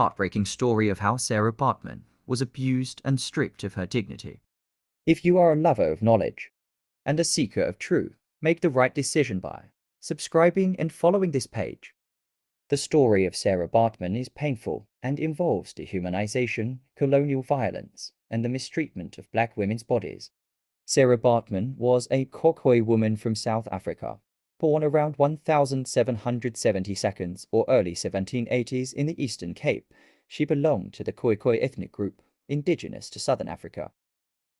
heartbreaking story of how Sarah Baartman was abused and stripped of her dignity. If you are a lover of knowledge and a seeker of truth, make the right decision by subscribing and following this page. The story of Sarah Baartman is painful and involves dehumanization, colonial violence, and the mistreatment of black women's bodies. Sarah Baartman was a Khoikhoi woman from South Africa, born around 1770s or early 1780s in the Eastern Cape. She belonged to the Khoikhoi ethnic group, indigenous to Southern Africa.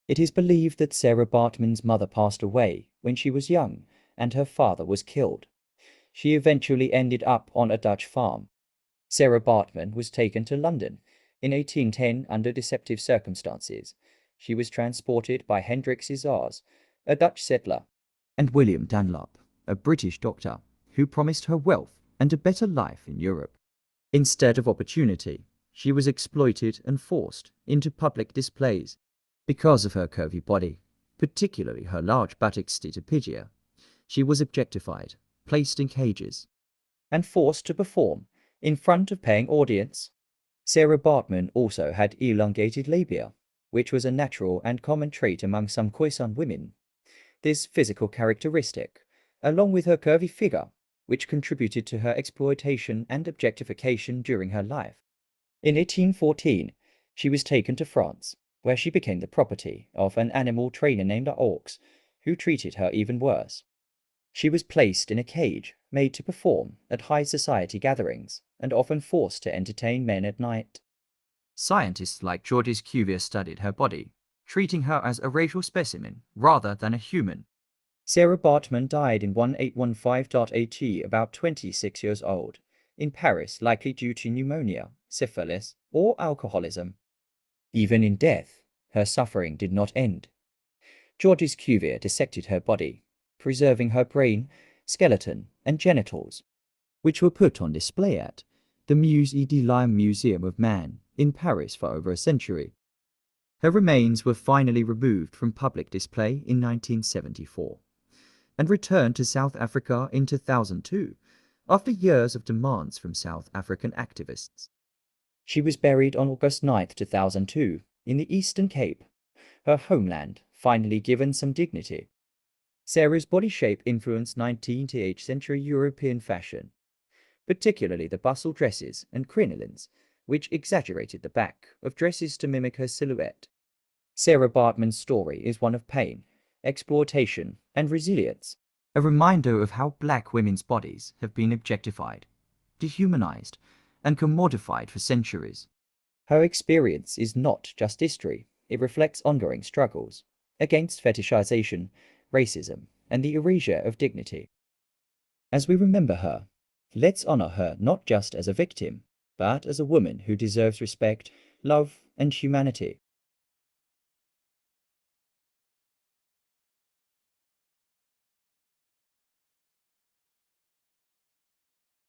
It is believed that Sarah Baartman's mother passed away when she was young and her father was killed. She eventually ended up on a Dutch farm. Sarah Baartman was taken to London in 1810 under deceptive circumstances. She was transported by Hendrik Cesars, a Dutch settler, And William Dunlop, a British doctor, who promised her wealth and a better life in Europe. Instead of opportunity, she was exploited and forced into public displays. Because of her curvy body, particularly her large buttocks stitopygia, she was objectified, placed in cages, and forced to perform in front of paying audience. Sarah Baartman also had elongated labia, which was a natural and common trait among some Khoisan women. This physical characteristic, along with her curvy figure, which contributed to her exploitation and objectification during her life. In 1814, she was taken to France, where she became the property of an animal trainer named Aux, who treated her even worse. She was placed in a cage made to perform at high society gatherings and often forced to entertain men at night. Scientists like Georges Cuvier studied her body, treating her as a racial specimen rather than a human. Sarah Baartman died in 1815 AD, about 26 years old, in Paris, likely due to pneumonia, syphilis, or alcoholism. Even in death, her suffering did not end. Georges Cuvier dissected her body, preserving her brain, skeleton, and genitals, which were put on display at the Musée de l'Homme Museum of Man in Paris for over a century. Her remains were finally removed from public display in 1974 and returned to South Africa in 2002 after years of demands from South African activists. She was buried on August 9, 2002, in the Eastern Cape, her homeland, finally given some dignity. Sarah's body shape influenced 19th century European fashion, particularly the bustle dresses and crinolines, which exaggerated the back of dresses to mimic her silhouette. Sarah Baartman's story is one of pain, exploitation, and resilience, a reminder of how black women's bodies have been objectified, dehumanized, and commodified for centuries. Her experience is not just history, it reflects ongoing struggles against fetishization, racism, and the erasure of dignity. As we remember her, let's honor her not just as a victim, but as a woman who deserves respect, love, and humanity.